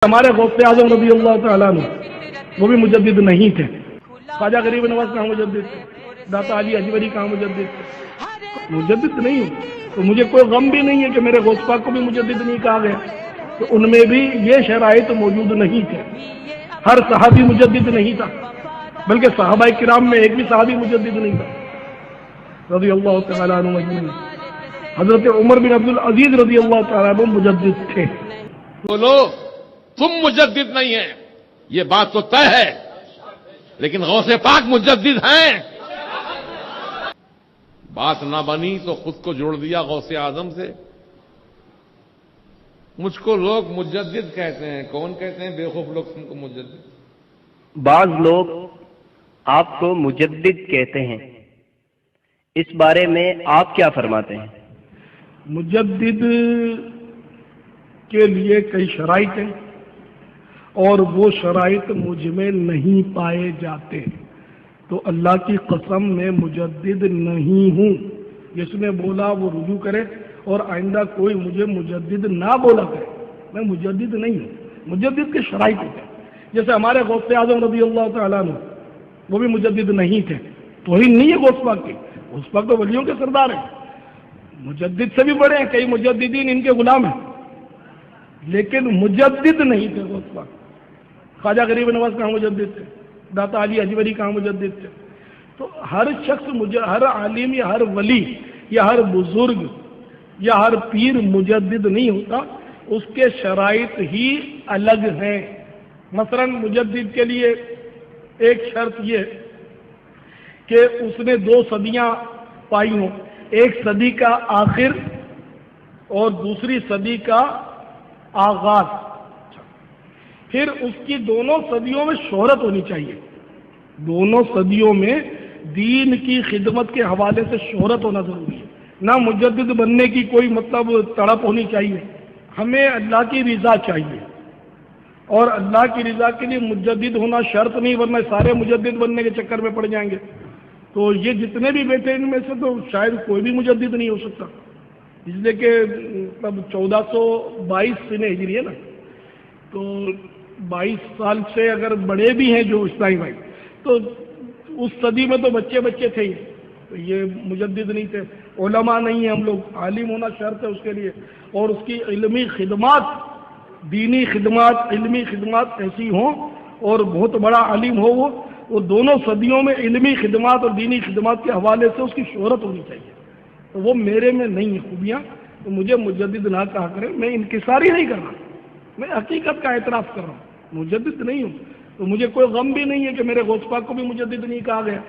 ہمارے غوث اعظم رضی اللہ تعالیٰ عنہ وہ بھی مجدد نہیں تھے. خواجہ غریب نواز کہاں مجدد تھے؟ داتا علی اجوری کہاں مجدد تھے؟ مجدد نہیں ہوں تو مجھے کوئی غم بھی نہیں ہے کہ میرے غوث پاک کو بھی مجدد نہیں کہا گیا. تو ان میں بھی یہ شرائط موجود نہیں تھے. ہر صحابی مجدد نہیں تھا، بلکہ صحابہ کرام میں ایک بھی صحابی مجدد نہیں تھا رضی اللہ تعالیٰ عنہ اجمعین. حضرت عمر بن عبد العزیز رضی اللہ تعالیٰ عنہ مجدد تھے. بولو تم مجدد نہیں ہیں، یہ بات تو طے ہے، لیکن غوث پاک مجدد ہیں. بات نہ بنی تو خود کو جوڑ دیا غوث اعظم سے. مجھ کو لوگ مجدد کہتے ہیں. کون کہتے ہیں بے خوف لوگ تم کو مجدد؟ بعض لوگ آپ کو مجدد کہتے ہیں، اس بارے میں آپ کیا فرماتے ہیں؟ مجدد کے لیے کئی شرائط ہیں اور وہ شرائط مجھ میں نہیں پائے جاتے. تو اللہ کی قسم میں مجدد نہیں ہوں. جس نے بولا وہ رجوع کرے اور آئندہ کوئی مجھے مجدد نہ بولا کرے. میں مجدد نہیں ہوں. مجدد کے شرائط ہوتے ہیں. جیسے ہمارے غوث اعظم رضی اللہ تعالیٰ عنہ وہ بھی مجدد نہیں تھے. توہین نہیں ہے غوث پاک کی. غوث پاک تو ولیوں کے سردار ہیں، مجدد سے بھی بڑے ہیں. کئی مجددین ان کے غلام ہیں، لیکن مجدد نہیں تھے غوث پاک. خواجہ غریب نواز کہاں مجدد تھے؟ داتا علی اجوری کہاں مجدد تھے؟ تو ہر شخص ہر عالم یا ہر ولی یا ہر بزرگ یا ہر پیر مجدد نہیں ہوتا. اس کے شرائط ہی الگ ہیں. مثلا مجدد کے لیے ایک شرط یہ کہ اس نے 2 صدیاں پائی ہوں، ایک صدی کا آخر اور دوسری صدی کا آغاز. پھر اس کی دونوں صدیوں میں شہرت ہونی چاہیے. دونوں صدیوں میں دین کی خدمت کے حوالے سے شہرت ہونا ضروری ہے. نہ مجدد بننے کی کوئی مطلب تڑپ ہونی چاہیے. ہمیں اللہ کی رضا چاہیے، اور اللہ کی رضا کے لیے مجدد ہونا شرط نہیں، ورنہ سارے مجدد بننے کے چکر میں پڑ جائیں گے. تو یہ جتنے بھی بیٹھے ان میں سے تو شاید کوئی بھی مجدد نہیں ہو سکتا، اس لیے کہ 1422 سن ہجری ہے نا. تو 22 سال سے اگر بڑے بھی ہیں جو اسلامی بھائی، تو اس صدی میں تو بچے بچے تھے ہی. تو یہ مجدد نہیں تھے. علماء نہیں ہیں ہم لوگ. عالم ہونا شرط ہے اس کے لیے، اور اس کی علمی خدمات، دینی خدمات، علمی خدمات ایسی ہوں اور بہت بڑا عالم ہو. وہ دونوں صدیوں میں علمی خدمات اور دینی خدمات کے حوالے سے اس کی شہرت ہونی چاہیے. تو وہ میرے میں نہیں ہے خوبیاں. تو مجھے مجدد نہ کہا کریں. میں انکساری نہیں کر رہا، میں حقیقت کا اعتراف کر رہا ہوں. مجدد نہیں ہوں. تو مجھے کوئی غم بھی نہیں ہے کہ میرے غوث پاک کو بھی مجدد نہیں کہا گیا.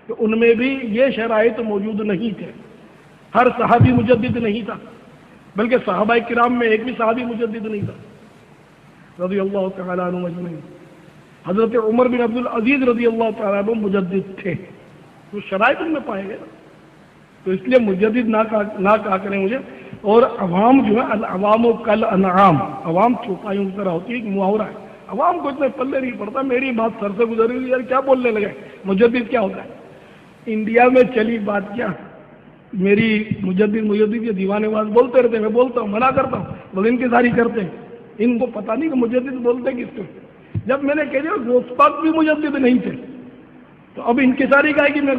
تو ان میں بھی یہ شرائط موجود نہیں تھے. ہر صحابی مجدد نہیں تھا، بلکہ صحابہ کرام میں ایک بھی صحابی مجدد نہیں تھا رضی اللہ تعالیٰ عنہ اجمعین. حضرت عمر بن عبد العزیز رضی اللہ تعالیٰ عنہ مجدد تھے. تو شرائط ان میں پائے گئے نا. تو اس لیے مجدد نہ کہا کریں مجھے. اور عوام جو ہے العوام کل انعام، عوام چوپایوں کی طرح ہوتی ہے. ایک محاورہ ہے، عوام کو اتنے پلے نہیں پڑتا. میری بات سر سے گزر رہی، یار کیا بولنے لگے، مجدد کیا ہوتا ہے. انڈیا میں چلی بات کیا، میری مجدد یہ دیوانے باز بولتے رہتے ہیں. میں بولتا ہوں، منع کرتا ہوں، بس انکساری کرتے ہیں. ان کو پتہ نہیں کہ مجدد بولتے کس کو. جب میں نے کہہ دیا غوث پاک بھی مجدد نہیں تھے، تو اب انکساری کا ہے کہ میں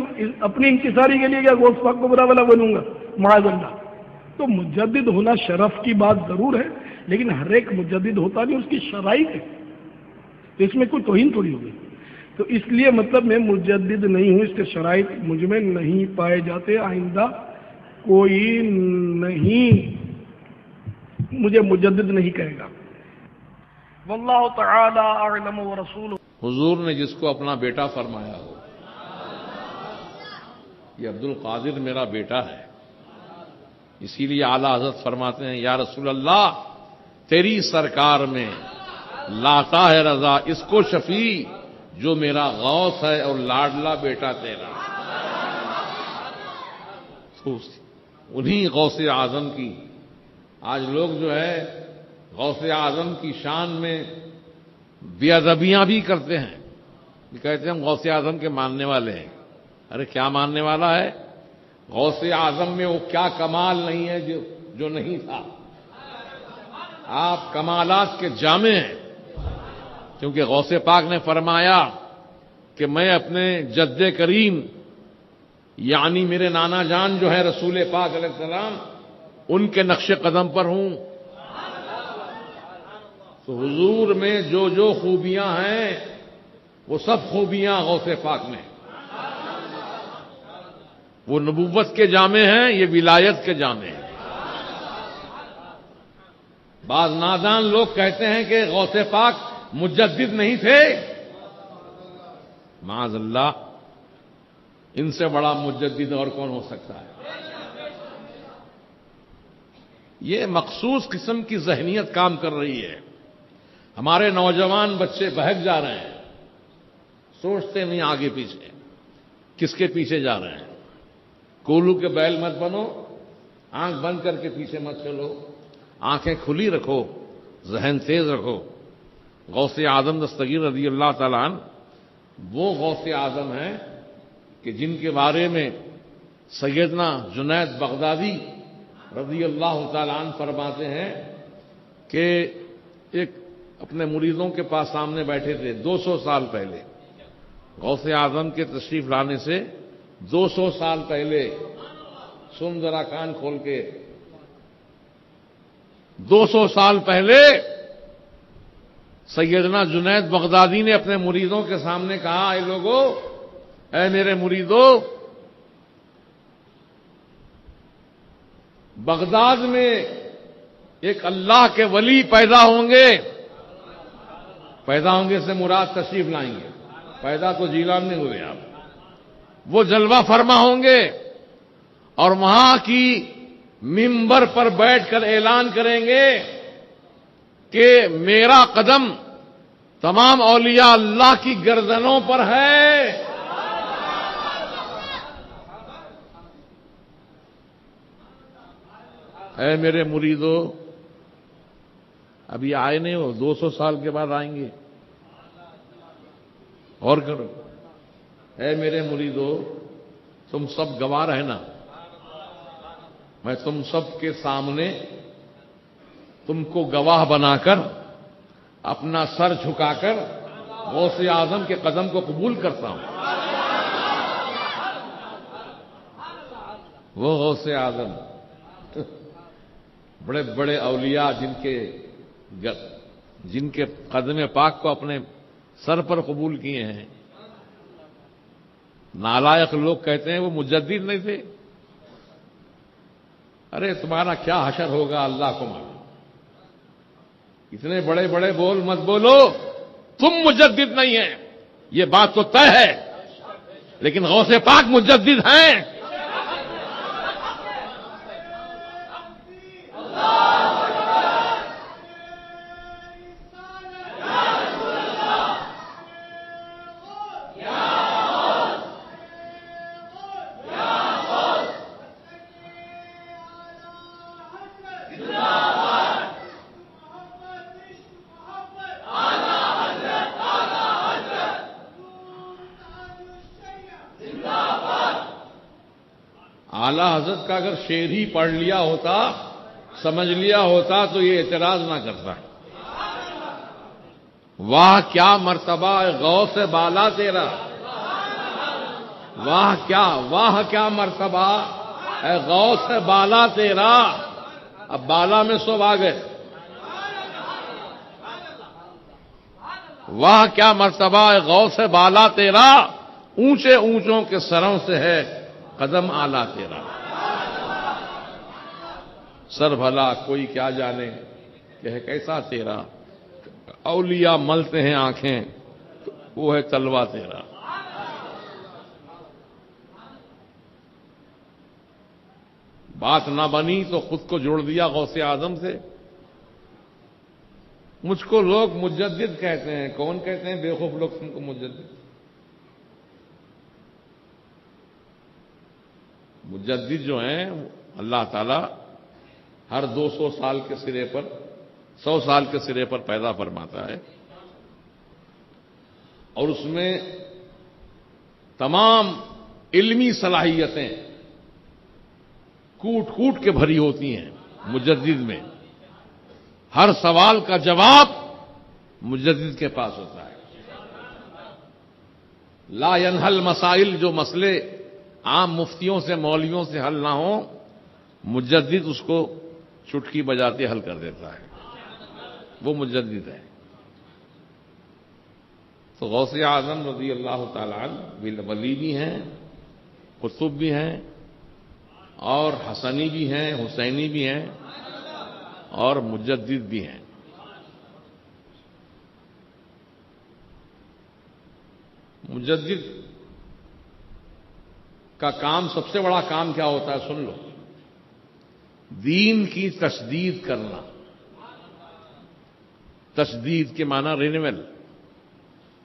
اپنی انکساری کے لیے کیا غوث پاک کو برا بلا بنوں گا، معاذ اللہ. تو مجدد ہونا شرف کی بات ضرور ہے، لیکن ہر ایک مجدد ہوتا نہیں، اس کی شرائط ہے. تو اس میں کوئی توہین تھوڑی ہوگی. تو اس لیے مطلب میں مجدد نہیں ہوں، اس کے شرائط مجھ میں نہیں پائے جاتے. آئندہ کوئی نہیں مجھے مجدد نہیں کہے گا. واللہ تعالی اعلم ورسولہ. حضور نے جس کو اپنا بیٹا فرمایا ہو، یہ عبد القادر میرا بیٹا ہے. اسی لیے اعلیٰ حضرت فرماتے ہیں، یا رسول اللہ تیری سرکار میں لاتا ہے رضا اس کو شفیع جو میرا غوث ہے اور لاڈلا بیٹا تیرا. انہی غوث اعظم کی آج لوگ جو ہے غوث اعظم کی شان میں بے ادبیاں بھی کرتے ہیں. یہ کہتے ہیں ہم غوث اعظم کے ماننے والے ہیں. ارے کیا ماننے والا ہے؟ غوث اعظم میں وہ کیا کمال نہیں ہے جو نہیں تھا. آپ کمالات کے جامع ہیں. کیونکہ غوث پاک نے فرمایا کہ میں اپنے جد کریم یعنی میرے نانا جان جو ہے رسول پاک علیہ السلام ان کے نقش قدم پر ہوں. تو حضور میں جو خوبیاں ہیں وہ سب خوبیاں غوث پاک میں. وہ نبوت کے جامع ہیں، یہ ولایت کے جامع ہیں. بعض نادان لوگ کہتے ہیں کہ غوث پاک مجدد نہیں تھے. معاذ اللہ، ان سے بڑا مجدد اور کون ہو سکتا ہے؟ یہ مخصوص قسم کی ذہنیت کام کر رہی ہے. ہمارے نوجوان بچے بہک جا رہے ہیں، سوچتے نہیں آگے پیچھے کس کے پیچھے جا رہے ہیں. کولو کے بیل مت بنو، آنکھ بند کر کے پیچھے مت چلو، آنکھیں کھلی رکھو، ذہن تیز رکھو. غوث اعظم دستگیر رضی اللہ تعالیٰ عنہ وہ غوث اعظم ہیں کہ جن کے بارے میں سیدنا جنید بغدادی رضی اللہ تعالیٰ عنہ فرماتے ہیں کہ ایک اپنے مریدوں کے پاس سامنے بیٹھے تھے 200 سال پہلے. غوث اعظم کے تشریف لانے سے 200 سال پہلے، سن ذرا کان کھول کے، 200 سال پہلے سیدنا جنید بغدادی نے اپنے مریدوں کے سامنے کہا، اے لوگو، اے میرے مریدو، بغداد میں ایک اللہ کے ولی پیدا ہوں گے. پیدا ہوں گے سے مراد تشریف لائیں گے، پیدا تو جیلان میں ہوئے آپ. وہ جلوہ فرما ہوں گے اور وہاں کی منبر پر بیٹھ کر اعلان کریں گے کہ میرا قدم تمام اولیاء اللہ کی گردنوں پر ہے. اے میرے مریدو، ابھی آئے نہیں ہو، 200 سال کے بعد آئیں گے. اور کرو، اے میرے مریدو، تم سب گواہ رہنا، میں تم سب کے سامنے تم کو گواہ بنا کر اپنا سر جھکا کر غوث اعظم کے قدم کو قبول کرتا ہوں. وہ غوث اعظم بڑے بڑے اولیاء جن کے قدم پاک کو اپنے سر پر قبول کیے ہیں. نالائق لوگ کہتے ہیں وہ مجدد نہیں تھے. ارے تمہارا کیا حشر ہوگا اللہ کو معلوم. اتنے بڑے بڑے بول مت بولو، تم مجدد نہیں ہیں، یہ بات تو طے ہے، لیکن غوث پاک مجدد ہیں. اعلی حضرت کا اگر شعر ہی پڑھ لیا ہوتا، سمجھ لیا ہوتا تو یہ اعتراض نہ کرتا. واہ کیا مرتبہ غوث بالا تیرا، واہ کیا مرتبہ اے غوث بالا تیرا. اب بالا میں سب آ گئے. واہ کیا مرتبہ اے غوث بالا تیرا، اونچے اونچوں کے سروں سے ہے قدم آلہ تیرا. سر بھلا کوئی کیا جانے کہ ہے کیسا تیرا، اولیاء ملتے ہیں آنکھیں وہ ہے تلوا تیرا. بات نہ بنی تو خود کو جوڑ دیا غوث اعظم سے. مجھ کو لوگ مجدد کہتے ہیں. کون کہتے ہیں؟ بیوقوف لوگ تم کو مجدد. مجدد جو ہیں اللہ تعالی ہر 200 سال کے سرے پر، 100 سال کے سرے پر پیدا فرماتا ہے، اور اس میں تمام علمی صلاحیتیں کوٹ کوٹ کے بھری ہوتی ہیں. مجدد میں ہر سوال کا جواب مجدد کے پاس ہوتا ہے۔ لا ینحل مسائل، جو مسئلے عام مفتیوں سے مولویوں سے حل نہ ہوں، مجدد اس کو چٹکی بجاتے حل کر دیتا ہے، وہ مجدد ہے۔ تو غوث اعظم رضی اللہ تعالی عنہ ولی بھی ہیں، قطب بھی ہیں، اور حسنی بھی ہیں، حسینی بھی ہیں، اور مجدد بھی ہیں۔ مجدد کا کام، سب سے بڑا کام کیا ہوتا ہے سن لو، دین کی تجدید کرنا۔ تجدید کے معنی رینیول،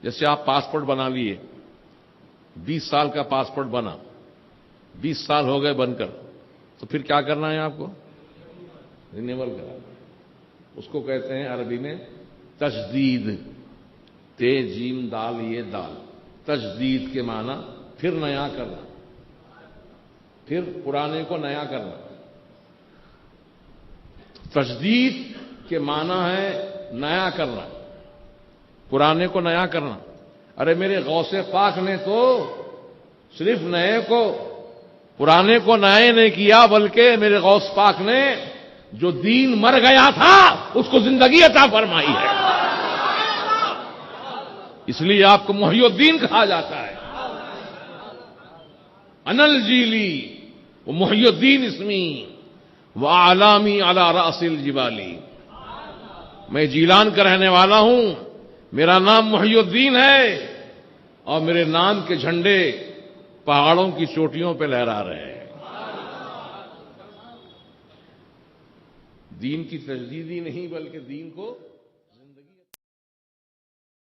جیسے آپ پاسپورٹ بنا لیے، 20 سال کا پاسپورٹ بنا، 20 سال ہو گئے بن کر، تو پھر کیا کرنا ہے آپ کو؟ رینیول کرانا۔ اس کو کہتے ہیں عربی میں تجدید، تے جیم دال یہ دال۔ تجدید کے معنی پھر نیا کرنا، پھر پرانے کو نیا کرنا۔ تجدید کے معنی ہے نیا کرنا، پرانے کو نیا کرنا۔ ارے میرے غوث پاک نے تو صرف نئے کو، پرانے کو نئے نہیں کیا، بلکہ میرے غوث پاک نے جو دین مر گیا تھا اس کو زندگی عطا فرمائی ہے۔ اس لیے آپ کو محی الدین کہا جاتا ہے۔ انل جیلی وہ محی الدین اسمی وعلامی علی رأس الجبالی، میں جیلان کا رہنے والا ہوں، میرا نام محی الدین ہے، اور میرے نام کے جھنڈے پہاڑوں کی چوٹیوں پہ لہرا رہے ہیں۔ دین کی تجدید ہی نہیں بلکہ دین کو